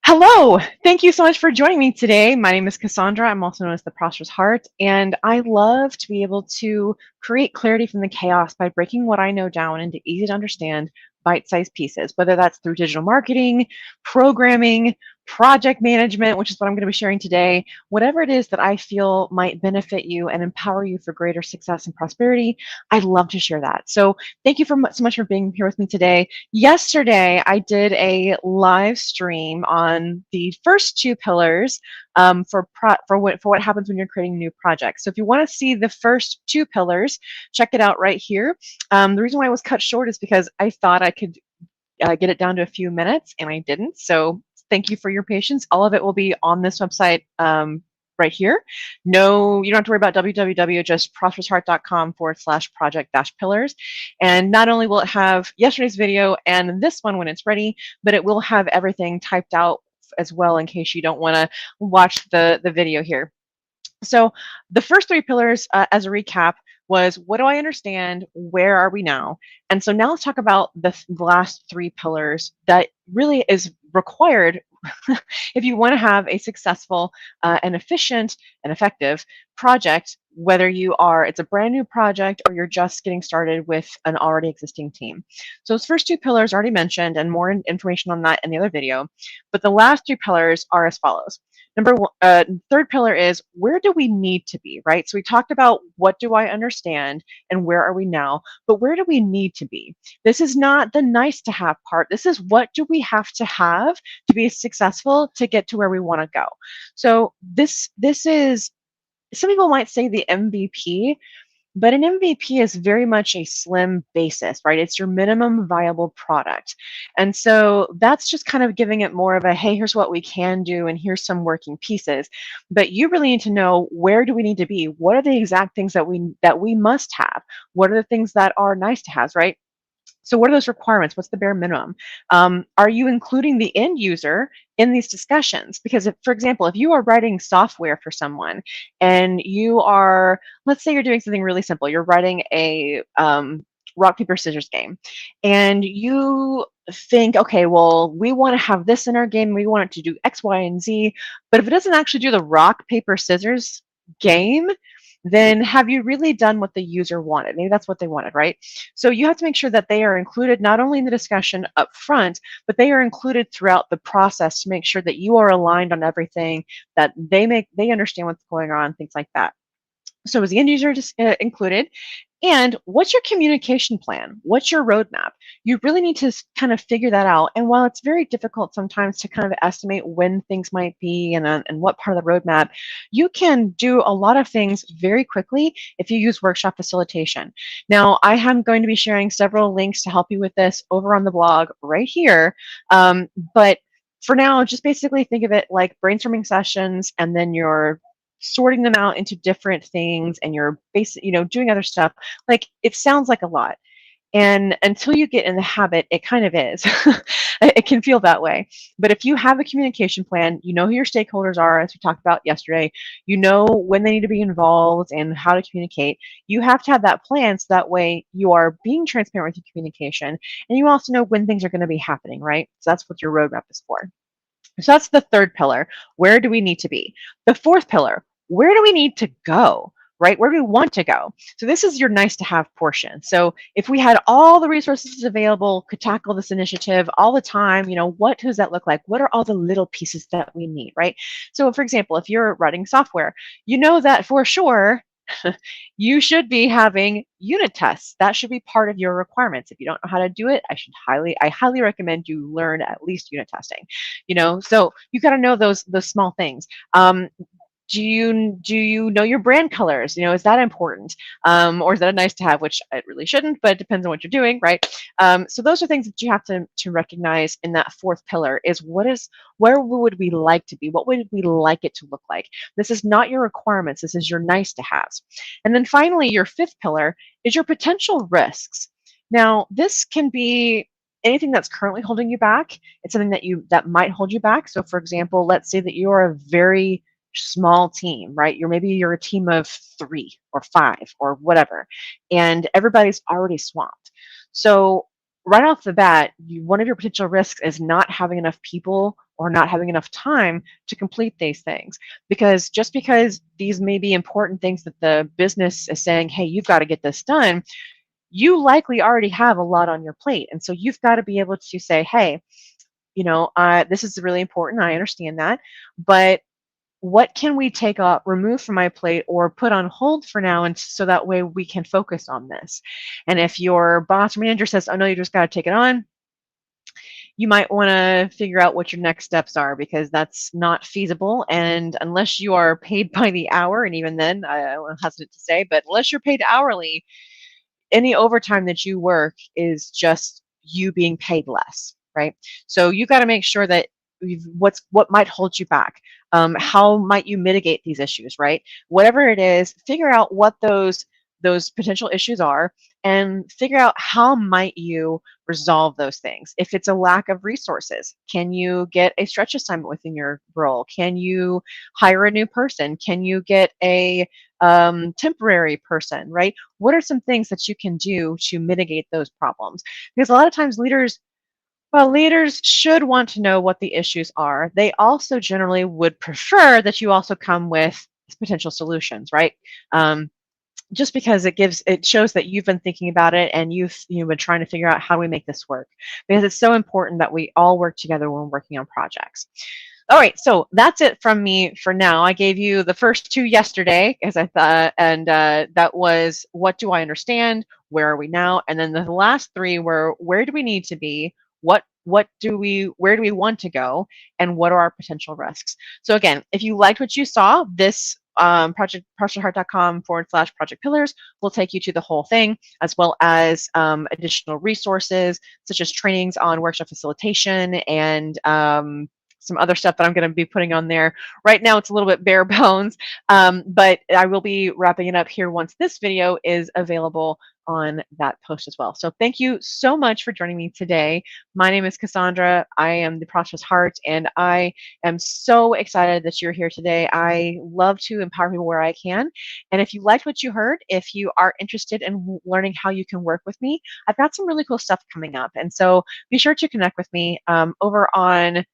Hello, thank you so much for joining me today. My name is Cassandra. I'm also known as the Prosperous Heart, and I love to be able to create clarity from the chaos by breaking what I know down into easy to understand, bite-sized pieces, whether that's through digital marketing, programming, project management, which is what I'm going to be sharing today, whatever it is that I feel might benefit you and empower you for greater success and prosperity. I'd love to share that. So thank you so much for being here with me today. Yesterday, I did a live stream on the first two pillars for what happens when you're creating new projects. So if you want to see the first two pillars, check it out right here. The reason why it was cut short is because I thought I could get it down to a few minutes, and I didn't. So thank you for your patience. All of it will be on this website right here. No, you don't have to worry about www, just prosperousheart.com/project-pillars. And not only will it have yesterday's video and this one when it's ready, but it will have everything typed out as well in case you don't want to watch the video here. So the first three pillars, as a recap, was what do I understand? Where are we now? And so now let's talk about the last three pillars that really is required if you want to have a successful and efficient and effective project, whether it's a brand new project or you're just getting started with an already existing team. So those first two pillars already mentioned, and more information on that in the other video. But the last three pillars are as follows. Number one, third pillar is where do we need to be, right? So we talked about what do I understand and where are we now, but where do we need to be? This is not the nice to have part. This is what do we have to be successful to get to where we want to go. So this is, some people might say, the MVP, but an MVP is very much a slim basis, right? It's your minimum viable product. And so that's just kind of giving it more of a, hey, here's what we can do and here's some working pieces. But you really need to know, where do we need to be? What are the exact things that we must have? What are the things that are nice to have, right? So what are those requirements? What's the bare minimum? Are you including the end user in these discussions? Because if, for example, if you are writing software for someone and you are, let's say you're doing something really simple, you're writing a rock, paper, scissors game, and you think, okay, well, we want to have this in our game, we want it to do X, Y, and Z, but if it doesn't actually do the rock, paper, scissors game, then have you really done what the user wanted? Maybe that's what they wanted, right? So you have to make sure that they are included not only in the discussion up front, but they are included throughout the process to make sure that you are aligned on everything, that they understand what's going on, things like that. So is the end user included? And what's your communication plan? What's your roadmap? You really need to kind of figure that out. And while it's very difficult sometimes to kind of estimate when things might be and what part of the roadmap, you can do a lot of things very quickly if you use workshop facilitation. Now, I am going to be sharing several links to help you with this over on the blog right here. But for now, just basically think of it like brainstorming sessions, and then you're sorting them out into different things, and you're doing other stuff. Like, it sounds like a lot, and until you get in the habit, it kind of is. It can feel that way. But if you have a communication plan, you know who your stakeholders are, as we talked about yesterday, you know when they need to be involved and how to communicate. You have to have that plan, so that way you are being transparent with your communication, and you also know when things are going to be happening, right? So that's what your roadmap is for. So that's the third pillar. Where do we need to be? The fourth pillar, where do we need to go? Right? Where do we want to go? So this is your nice to have portion. So if we had all the resources available, could tackle this initiative all the time, what does that look like? What are all the little pieces that we need, right? So for example, if you're writing software, you know that for sure you should be having unit tests. That should be part of your requirements. If you don't know how to do it, I highly recommend you learn at least unit testing. So you got to know those small things. Do you know your brand colors? Is that important? Or is that a nice to have, which it really shouldn't, but it depends on what you're doing, right? So those are things that you have to recognize in that fourth pillar is where would we like to be? What would we like it to look like? This is not your requirements. This is your nice to haves. And then finally, your fifth pillar is your potential risks. Now, this can be anything that's currently holding you back. It's something that might hold you back. So for example, let's say that you are a very small team, right? Maybe you're a team of 3 or 5 or whatever, and everybody's already swamped. So right off the bat, one of your potential risks is not having enough people or not having enough time to complete these things. Because just because these may be important things that the business is saying, hey, you've got to get this done, you likely already have a lot on your plate. And so you've got to be able to say, hey, this is really important. I understand that. But what can we take off, remove from my plate, or put on hold for now, and so that way we can focus on this? And if your boss or manager says, oh no, you just got to take it on, you might want to figure out what your next steps are, because that's not feasible. And unless you are paid by the hour, and even then, I'm hesitant to say, but unless you're paid hourly, any overtime that you work is just you being paid less, right? So you got to make sure that what might hold you back. How might you mitigate these issues, right? Whatever it is, figure out what those potential issues are, and figure out how might you resolve those things. If it's a lack of resources, can you get a stretch assignment within your role? Can you hire a new person? Can you get a temporary person, right? What are some things that you can do to mitigate those problems? Because a lot of times leaders should want to know what the issues are. They also generally would prefer that you also come with potential solutions, right? Just because it shows that you've been thinking about it, and you've been trying to figure out how do we make this work, because it's so important that we all work together when working on projects. All right, so that's it from me for now. I gave you the first two yesterday, as I thought, and that was, what do I understand? Where are we now? And then the last three were, where do we need to be? Where do we want to go? And what are our potential risks? So again, if you liked what you saw, this project.heart.com/project pillars will take you to the whole thing, as well as additional resources such as trainings on workshop facilitation and some other stuff that I'm going to be putting on there. Right now, it's a little bit bare bones, but I will be wrapping it up here once this video is available on that post as well. So thank you so much for joining me today. My name is Cassandra. I am the Prosperous Heart, and I am so excited that you're here today. I love to empower people where I can. And if you liked what you heard, if you are interested in learning how you can work with me, I've got some really cool stuff coming up. And so be sure to connect with me over on,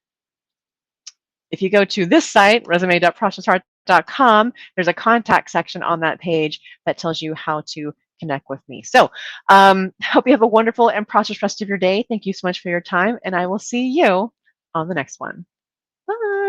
if you go to this site, resume.prosperousheart.com, there's a contact section on that page that tells you how to connect with me. So hope you have a wonderful and prosperous rest of your day. Thank you so much for your time, and I will see you on the next one. Bye.